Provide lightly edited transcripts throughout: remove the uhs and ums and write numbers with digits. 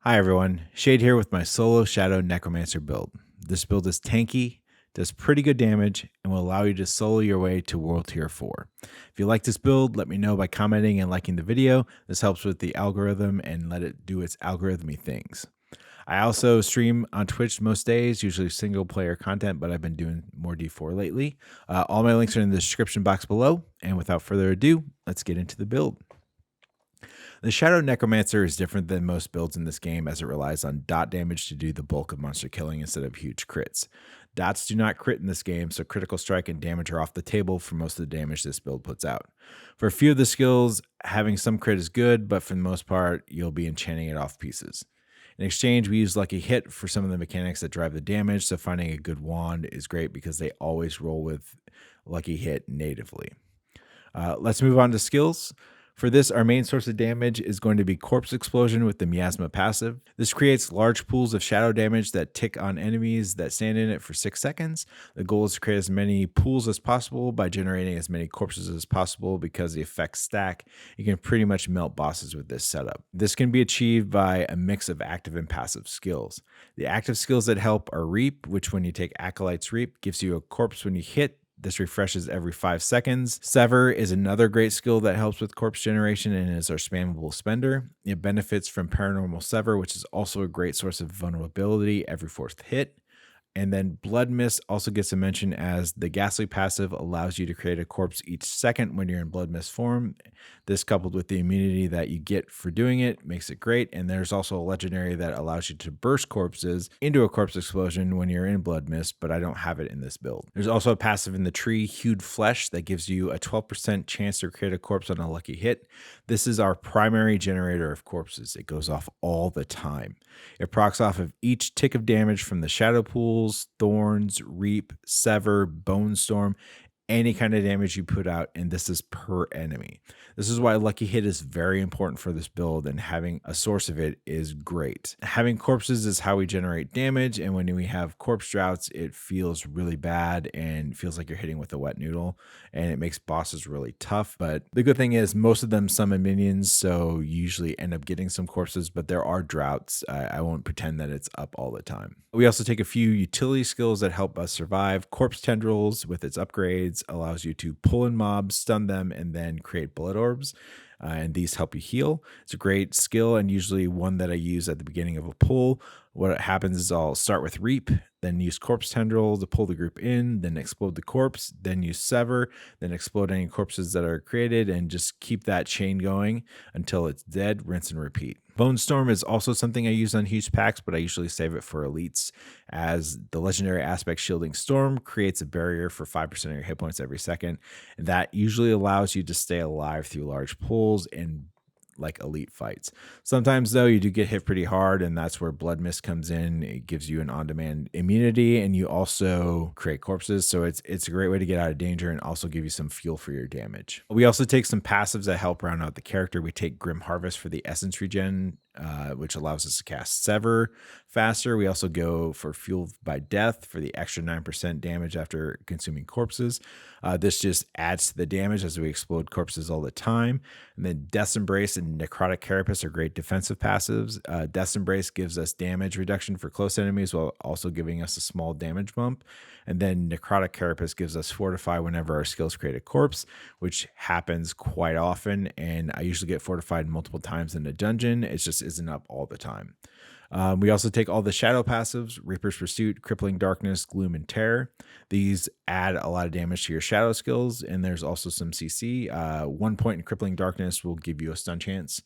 Hi everyone, Shade here with my solo Shadow Necromancer build. This build is tanky, does pretty good damage, and will allow you to solo your way to World Tier 4. If you like this build, let me know by commenting and liking the video. This helps with the algorithm and let it do its algorithmy things. I also stream on Twitch most days, usually single player content, but I've been doing more D4 lately. All my links are in the description box below, and without further ado, let's get into the build. The Shadow Necromancer is different than most builds in this game as it relies on dot damage to do the bulk of monster killing instead of huge crits. Dots do not crit in this game, so critical strike and damage are off the table for most of the damage this build puts out. For a few of the skills, having some crit is good, but for the most part, you'll be enchanting it off pieces. In exchange, we use Lucky Hit for some of the mechanics that drive the damage, so finding a good wand is great because they always roll with Lucky Hit natively. Let's move on to skills. For this, our main source of damage is going to be Corpse Explosion with the Miasma passive. This creates large pools of shadow damage that tick on enemies that stand in it for 6 seconds. The goal is to create as many pools as possible by generating as many corpses as possible. Because the effects stack, you can pretty much melt bosses with this setup. This can be achieved by a mix of active and passive skills. The active skills that help are Reap, which when you take Acolyte's Reap, gives you a corpse when you hit. This refreshes every 5 seconds. Sever is another great skill that helps with corpse generation and is our spammable spender. It benefits from Paranormal Sever, which is also a great source of vulnerability every 4th hit. And then Blood Mist also gets a mention as the Ghastly passive allows you to create a corpse each second when you're in Blood Mist form. This coupled with the immunity that you get for doing it makes it great. And there's also a legendary that allows you to burst corpses into a corpse explosion when you're in Blood Mist, but I don't have it in this build. There's also a passive in the tree, Hewed Flesh, that gives you a 12% chance to create a corpse on a lucky hit. This is our primary generator of corpses. It goes off all the time. It procs off of each tick of damage from the Shadow Pools, Thorns, Reap, Sever, Bone Storm, any kind of damage you put out, and this is per enemy. This is why Lucky Hit is very important for this build, and having a source of it is great. Having corpses is how we generate damage, and when we have corpse droughts, it feels really bad and feels like you're hitting with a wet noodle, and it makes bosses really tough. But the good thing is most of them summon minions, so you usually end up getting some corpses, but there are droughts. I won't pretend that it's up all the time. We also take a few utility skills that help us survive. Corpse Tendrils with its upgrades allows you to pull in mobs, stun them, and then create blood orbs. And these help you heal. It's a great skill and usually one that I use at the beginning of a pull. What happens is I'll start with Reap, then use Corpse Tendril to pull the group in, then explode the corpse, then use Sever, then explode any corpses that are created, and just keep that chain going until it's dead, rinse and repeat. Bone Storm is also something I use on huge packs, but I usually save it for elites, as the legendary aspect Shielding Storm creates a barrier for 5% of your hit points every second. And that usually allows you to stay alive through large pulls and like elite fights. Sometimes though you do get hit pretty hard, and that's where Blood Mist comes in. It gives you an on-demand immunity, and you also create corpses, so it's a great way to get out of danger and also give you some fuel for your damage. We also take some passives that help round out the character. We take Grim Harvest for the essence regen, which allows us to cast Sever faster. We also go for Fueled by Death for the extra 9% damage after consuming corpses. This just adds to the damage as we explode corpses all the time. And then Death's Embrace and Necrotic Carapace are great defensive passives. Death's Embrace gives us damage reduction for close enemies while also giving us a small damage bump. And then Necrotic Carapace gives us Fortify whenever our skills create a corpse, which happens quite often. And I usually get fortified multiple times in a dungeon. It just isn't up all the time. We also take all the shadow passives, Reaper's Pursuit, Crippling Darkness, Gloom, and Terror. These add a lot of damage to your shadow skills, and there's also some CC. 1 point in Crippling Darkness will give you a stun chance.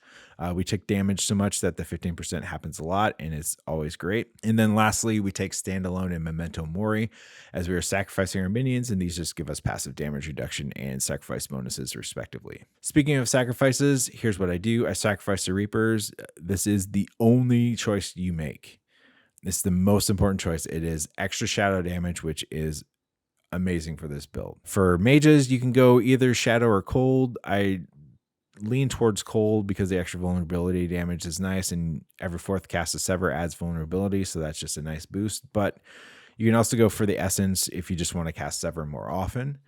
We take damage so much that the 15% happens a lot, and it's always great. And then lastly, we take Standalone and Memento Mori, as we are sacrificing our minions, and these just give us passive damage reduction and sacrifice bonuses respectively. Speaking of sacrifices, here's what I do. I sacrifice the Reapers. This is the only choice you make. It's the most important choice. It is extra shadow damage, which is amazing for this build. For mages, you can go either shadow or cold. I lean towards cold because the extra vulnerability damage is nice, and every 4th cast of Sever adds vulnerability, so that's just a nice boost. But you can also go for the essence if you just want to cast Sever more often.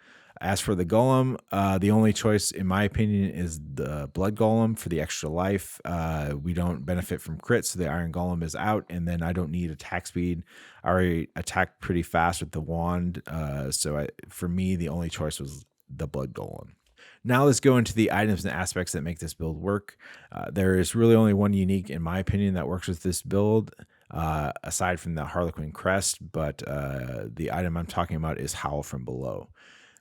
As for the golem, the only choice, in my opinion, is the blood golem for the extra life. We don't benefit from crits, so the iron golem is out, and then I don't need attack speed. I already attacked pretty fast with the wand, for me, the only choice was the blood golem. Now let's go into the items and aspects that make this build work. There is really only one unique, in my opinion, that works with this build, aside from the Harlequin crest, but the item I'm talking about is Howl from Below.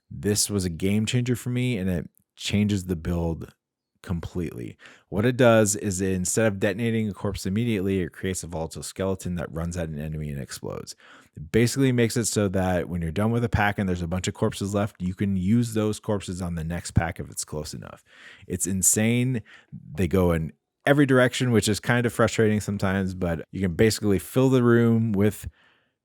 This was a game changer for me, and it changes the build completely. What it does is instead of detonating a corpse immediately, it creates a volatile skeleton that runs at an enemy and explodes. It basically makes it so that when you're done with a pack and there's a bunch of corpses left, you can use those corpses on the next pack if it's close enough. It's insane. They go in every direction, which is kind of frustrating sometimes, but you can basically fill the room with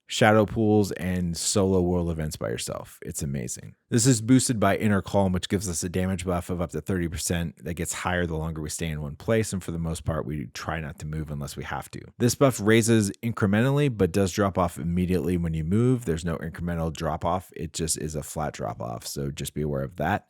shadow pools and solo world events by yourself. It's amazing. This is boosted by Inner Calm, which gives us a damage buff of up to 30% that gets higher the longer we stay in one place, and for the most part we try not to move unless we have to. This buff raises incrementally but does drop off immediately when you move. There's no incremental drop off, it just is a flat drop off, so just be aware of that.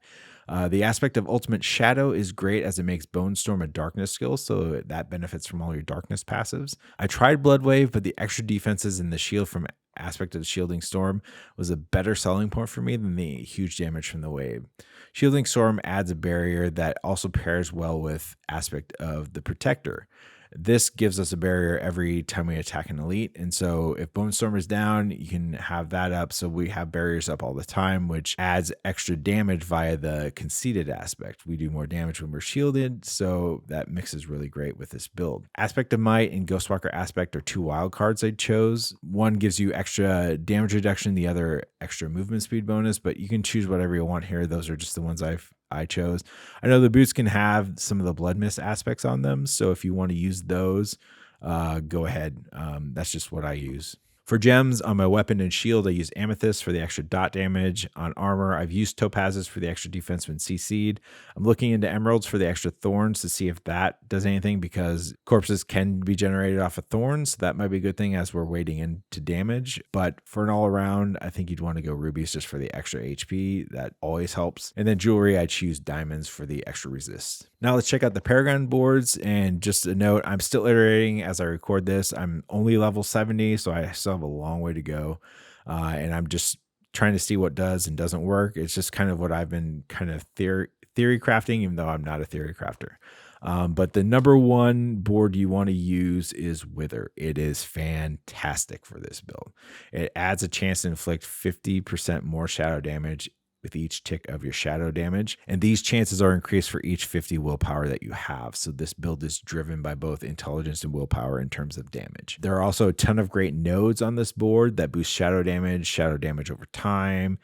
The aspect of Ultimate Shadow is great as it makes Bone Storm a darkness skill, so that benefits from all your darkness passives. I tried Blood Wave, but the extra defenses and the shield from aspect of the Shielding Storm was a better selling point for me than the huge damage from the wave. Shielding Storm adds a barrier that also pairs well with aspect of the Protector. This gives us a barrier every time we attack an elite. And so if Bone Storm is down, you can have that up. So we have barriers up all the time, which adds extra damage via the conceited aspect. We do more damage when we're shielded. So that mixes really great with this build. Aspect of Might and Ghostwalker Aspect are two wild cards I chose. One gives you extra damage reduction, the other extra movement speed bonus, but you can choose whatever you want here. Those are just the ones I chose. I know the boots can have some of the blood mist aspects on them, so if you want to use those, go ahead. That's just what I use. For gems, on my weapon and shield, I use Amethyst for the extra dot damage. On armor, I've used Topazes for the extra defense when CC'd. I'm looking into Emeralds for the extra thorns to see if that does anything, because corpses can be generated off of thorns. So that might be a good thing as we're wading into damage. But for an all-around, I think you'd want to go rubies just for the extra HP. That always helps. And then jewelry, I choose diamonds for the extra resist. Now let's check out the Paragon boards. And just a note, I'm still iterating as I record this. I'm only level 70, so I still have a long way to go. And I'm just trying to see what does and doesn't work. It's just kind of what I've been kind of theory crafting, even though I'm not a theory crafter. But the number one board you want to use is Wither. It is fantastic for this build. It adds a chance to inflict 50% more shadow damage with each tick of your shadow damage, and these chances are increased for each 50 willpower that you have. So this build is driven by both intelligence and willpower in terms of damage. There are also a ton of great nodes on this board that boost shadow damage over time,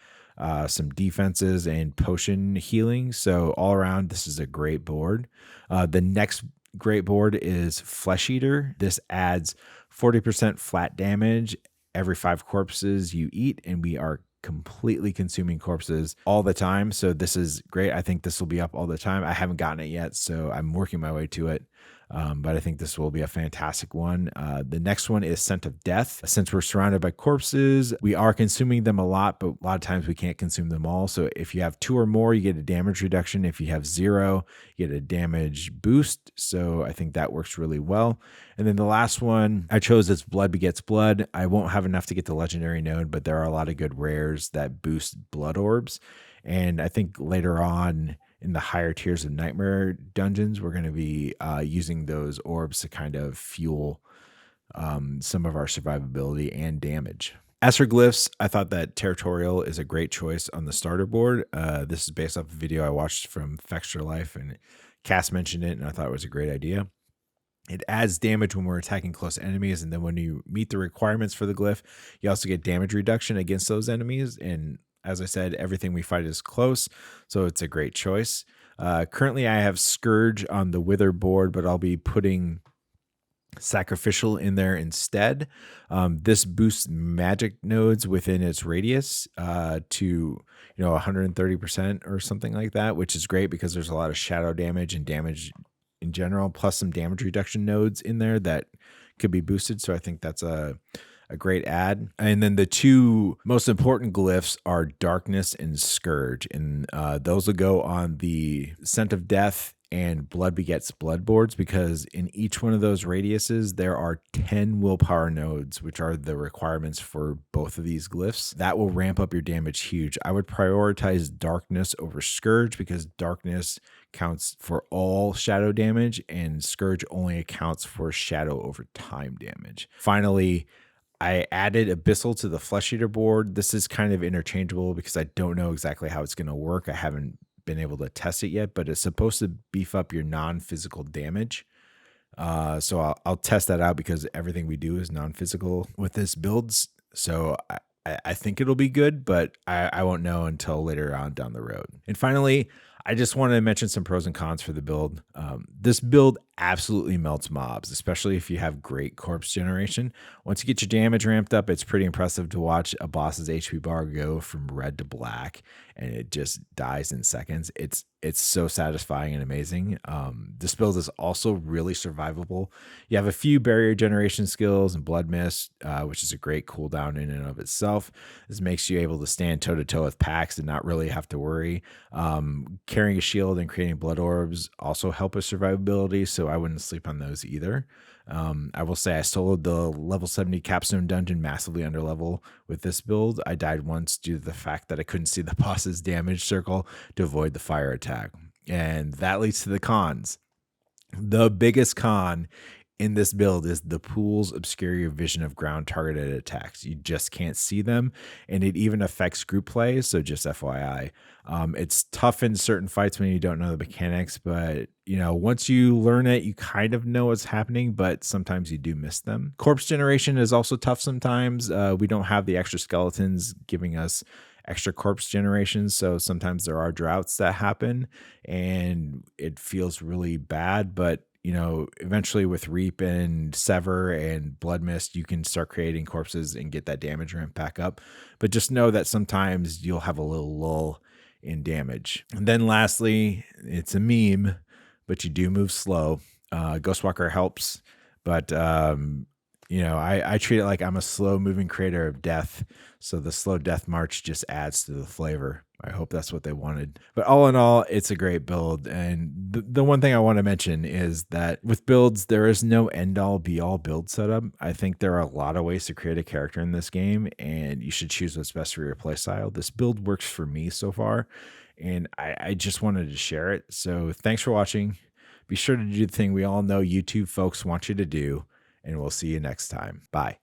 some defenses, and potion healing. So all around, this is a great board. The next great board is Flesh Eater. This adds 40% flat damage every 5 corpses you eat, and we are completely consuming corpses all the time. So this is great. I think this will be up all the time. I haven't gotten it yet, so I'm working my way to it. But I think this will be a fantastic one. The next one is Scent of Death. Since we're surrounded by corpses, we are consuming them a lot, but a lot of times we can't consume them all. So if you have 2 or more, you get a damage reduction. If you have 0, you get a damage boost. So I think that works really well. And then the last one I chose is Blood Begets Blood. I won't have enough to get the legendary node, but there are a lot of good rares that boost blood orbs. And I think later on, in the higher tiers of Nightmare dungeons, we're going to be using those orbs to kind of fuel some of our survivability and damage. As for Glyphs, I thought that Territorial is a great choice on the starter board. This is based off a video I watched from Fextra Life, and Cass mentioned it, and I thought it was a great idea. It adds damage when we're attacking close enemies, and then when you meet the requirements for the glyph, you also get damage reduction against those enemies. And as I said, everything we fight is close, so it's a great choice. Currently, I have Scourge on the Wither board, but I'll be putting Sacrificial in there instead. This boosts magic nodes within its radius to 130% or something like that, which is great because there's a lot of shadow damage and damage in general, plus some damage reduction nodes in there that could be boosted. So I think that's a a great add. And then the two most important glyphs are Darkness and Scourge, and those will go on the Scent of Death and Blood Begets Blood boards, because in each one of those radiuses, there are 10 willpower nodes, which are the requirements for both of these glyphs. That will ramp up your damage huge. I would prioritize Darkness over Scourge, because Darkness counts for all shadow damage and Scourge only accounts for shadow over time damage. Finally, I added Abyssal to the Flesh Eater board. This is kind of interchangeable because I don't know exactly how it's going to work. I haven't been able to test it yet, but it's supposed to beef up your non-physical damage. So I'll test that out, because everything we do is non-physical with this builds. So I think it'll be good, but I won't know until later on down the road. And finally, I just wanted to mention some pros and cons for the build. This build absolutely melts mobs, especially if you have great corpse generation. Once you get your damage ramped up, it's pretty impressive to watch a boss's HP bar go from red to black, and it just dies in seconds. It's so satisfying and amazing. This build is also really survivable. You have a few barrier generation skills and blood mist, which is a great cooldown in and of itself. This makes you able to stand toe to toe with packs and not really have to worry. Carrying a shield and creating blood orbs also help with survivability, so I wouldn't sleep on those either. I will say I soloed the level 70 capstone dungeon massively under level with this build. I died once due to the fact that I couldn't see the boss's damage circle to avoid the fire attack. And that leads to the cons. The biggest con in this build is the pools obscure your vision of ground targeted attacks. You just can't see them, and it even affects group play, so just FYI. It's tough in certain fights when you don't know the mechanics, but once you learn it, you kind of know what's happening, but sometimes you do miss them. Corpse generation is also tough sometimes. We don't have the extra skeletons giving us extra corpse generations, so sometimes there are droughts that happen, and it feels really bad, but eventually with Reap and Sever and Blood Mist, you can start creating corpses and get that damage ramp back up. But just know that sometimes you'll have a little lull in damage. And then lastly, it's a meme, but you do move slow. Ghostwalker helps, but I treat it like I'm a slow moving creator of death. So the slow death march just adds to the flavor. I hope that's what they wanted. But all in all, it's a great build. And the one thing I want to mention is that with builds, there is no end all be all build setup. I think there are a lot of ways to create a character in this game, and you should choose what's best for your playstyle. This build works for me so far, and I just wanted to share it. So thanks for watching. Be sure to do the thing we all know YouTube folks want you to do, and we'll see you next time. Bye.